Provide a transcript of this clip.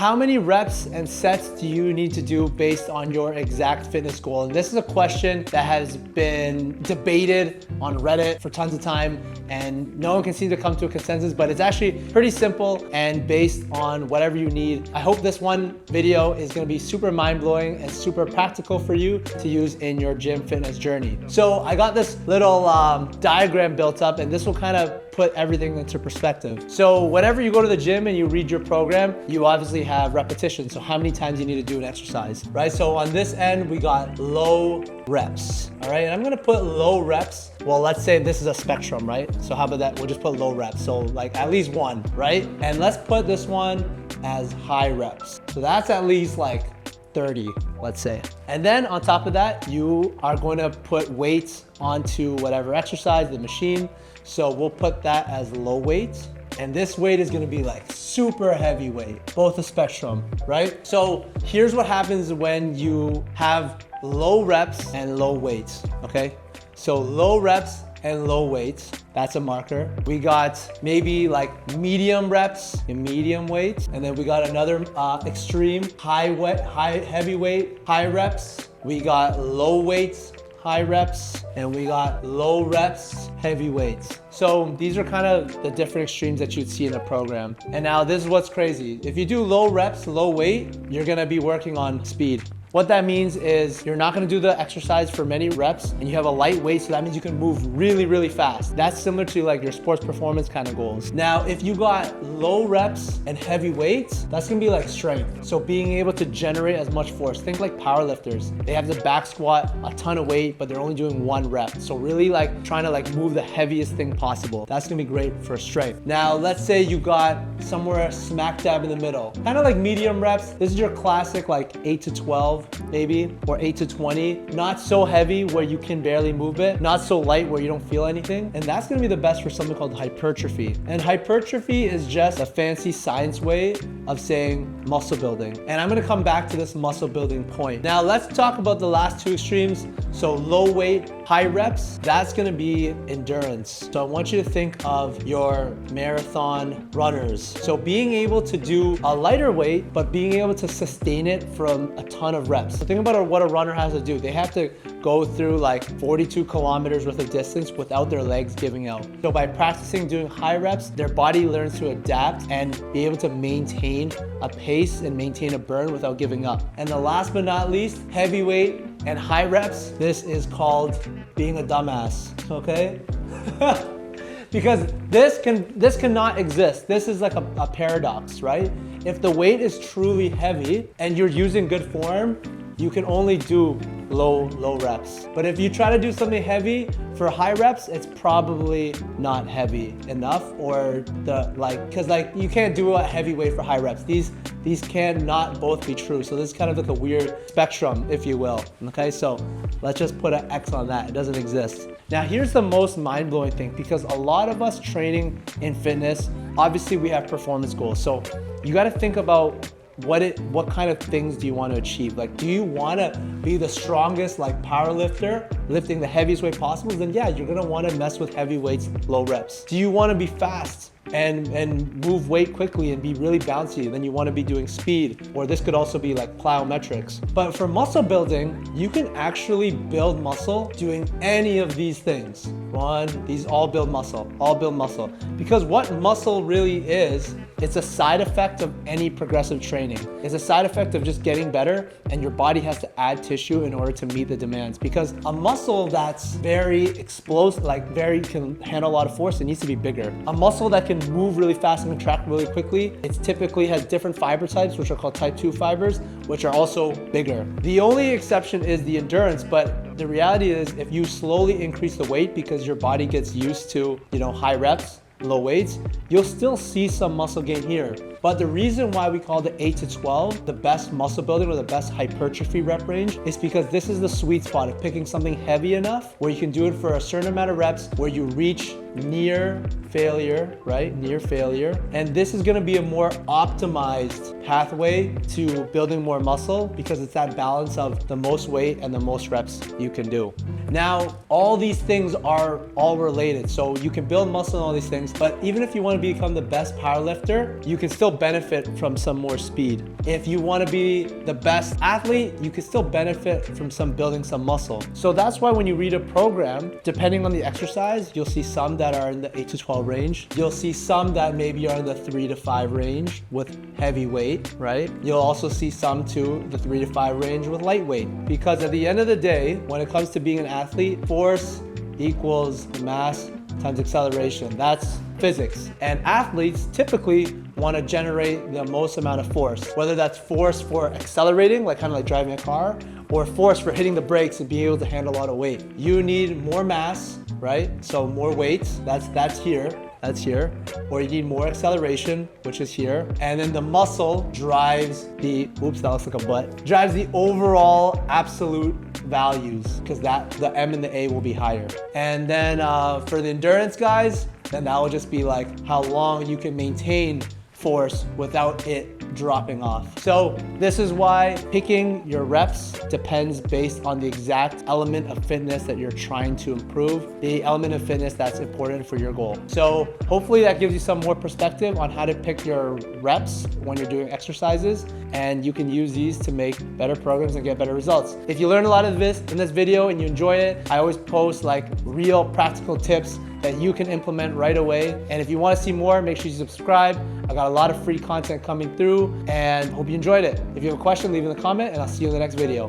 how many reps and sets do you need to do based on your exact fitness goal? And this is a question that has been debated on Reddit for tons of time, and no one can seem to come to a consensus, but it's actually pretty simple and based on whatever you need. I hope this one video is gonna be super mind-blowing and super practical for you to use in your gym fitness journey. So I got this little diagram built up, and this will kind of put everything into perspective. So whenever you go to the gym and you read your program, you obviously have repetition. So how many times you need to do an exercise, right? So on this end, we got low reps, all right? And I'm gonna put low reps. Well, let's say this is a spectrum, right? So how about that? We'll just put low reps. So like at least one, right? And let's put this one as high reps. So that's at least like 30, let's say. And then on top of that, you are going to put weights onto whatever exercise, the machine. So we'll put that as low weight. And this weight is gonna be like super heavy weight, both a spectrum, right? So here's what happens when you have low reps and low weights, okay? So low reps and low weights, that's a marker. We got maybe like medium reps and medium weights. And then we got another extreme heavy weight, high reps. We got low weights, high reps, and we got low reps, heavy weights. So these are kind of the different extremes that you'd see in a program. And now this is what's crazy. If you do low reps, low weight, you're gonna be working on speed. What that means is you're not gonna do the exercise for many reps, and you have a light weight, so that means you can move really, really fast. That's similar to like your sports performance kind of goals. Now, if you got low reps and heavy weights, that's gonna be like strength. So being able to generate as much force. Think like powerlifters. They have the back squat, a ton of weight, but they're only doing one rep. So really like trying to like move the heaviest thing possible. That's gonna be great for strength. Now, let's say you got somewhere smack dab in the middle. Kind of like medium reps. This is your classic like 8 to 12. Maybe, or 8 to 20. Not so heavy where you can barely move it, not so light where you don't feel anything. And that's gonna be the best for something called hypertrophy. And hypertrophy is just a fancy science way of saying muscle building. And I'm gonna come back to this muscle building point. Now let's talk about the last two extremes. So low weight, high reps, that's gonna be endurance. So I want you to think of your marathon runners. So being able to do a lighter weight, but being able to sustain it from a ton of reps. So think about what a runner has to do. They have to go through like 42 kilometers worth of distance without their legs giving out. So by practicing doing high reps, their body learns to adapt and be able to maintain a pace and maintain a burn without giving up. And the last but not least, heavyweight and high reps. This is called being a dumbass, okay? Because this cannot exist. This is like a paradox, right? If the weight is truly heavy and you're using good form, you can only do low reps. But if you try to do something heavy for high reps, it's probably not heavy enough, or because you can't do a heavy weight for high reps. These cannot both be true. So this is kind of like a weird spectrum, if you will. Okay, so let's just put an X on that. It doesn't exist. Now here's the most mind-blowing thing, because a lot of us training in fitness, obviously we have performance goals. So you got to think about what kind of things do you want to achieve? Like, do you want to be the strongest like power lifter, lifting the heaviest weight possible? Then yeah, you're gonna want to mess with heavy weights, low reps. Do you want to be fast and move weight quickly and be really bouncy? Then you want to be doing speed, or this could also be like plyometrics. But for muscle building, you can actually build muscle doing any of these things. These all build muscle, Because what muscle really is, it's a side effect of any progressive training. It's a side effect of just getting better, and your body has to add tissue in order to meet the demands. Because a muscle that's very explosive, can handle a lot of force, it needs to be bigger. A muscle that can move really fast and contract really quickly, it typically has different fiber types, which are called type 2 fibers, which are also bigger. The only exception is the endurance, but the reality is if you slowly increase the weight because your body gets used to, high reps, low weights, you'll still see some muscle gain here. But the reason why we call the 8 to 12 the best muscle building or the best hypertrophy rep range is because this is the sweet spot of picking something heavy enough where you can do it for a certain amount of reps, where you reach near failure, right? Near failure. And this is gonna be a more optimized pathway to building more muscle because it's that balance of the most weight and the most reps you can do. Now, all these things are all related. So you can build muscle and all these things, but even if you wanna become the best powerlifter, you can still still benefit from some more speed. If you want to be the best athlete, you can still benefit from some building some muscle. So that's why when you read a program, depending on the exercise, you'll see some that are in the 8 to 12 range. You'll see some that maybe are in the 3 to 5 range with heavy weight, right? You'll also see some to the 3 to 5 range with lightweight. Because at the end of the day, when it comes to being an athlete, force equals mass times acceleration. That's physics. And athletes typically want to generate the most amount of force, whether that's force for accelerating, like kind of like driving a car, or force for hitting the brakes and being able to handle a lot of weight. You need more mass, right? So more weight, that's here. Or you need more acceleration, which is here. And then the muscle drives the, oops, that looks like a butt, drives the overall absolute values, because the M and the A will be higher. And then for the endurance guys, then that will just be like how long you can maintain force without it dropping off. So this is why picking your reps depends based on the exact element of fitness that you're trying to improve, the element of fitness that's important for your goal. So hopefully that gives you some more perspective on how to pick your reps when you're doing exercises, and you can use these to make better programs and get better results. If you learned a lot of this in this video and you enjoy it, I always post like real practical tips that you can implement right away. And if you want to see more, make sure you subscribe. I got a lot of free content coming through, and hope you enjoyed it. If you have a question, leave it in the comment, and I'll see you in the next video.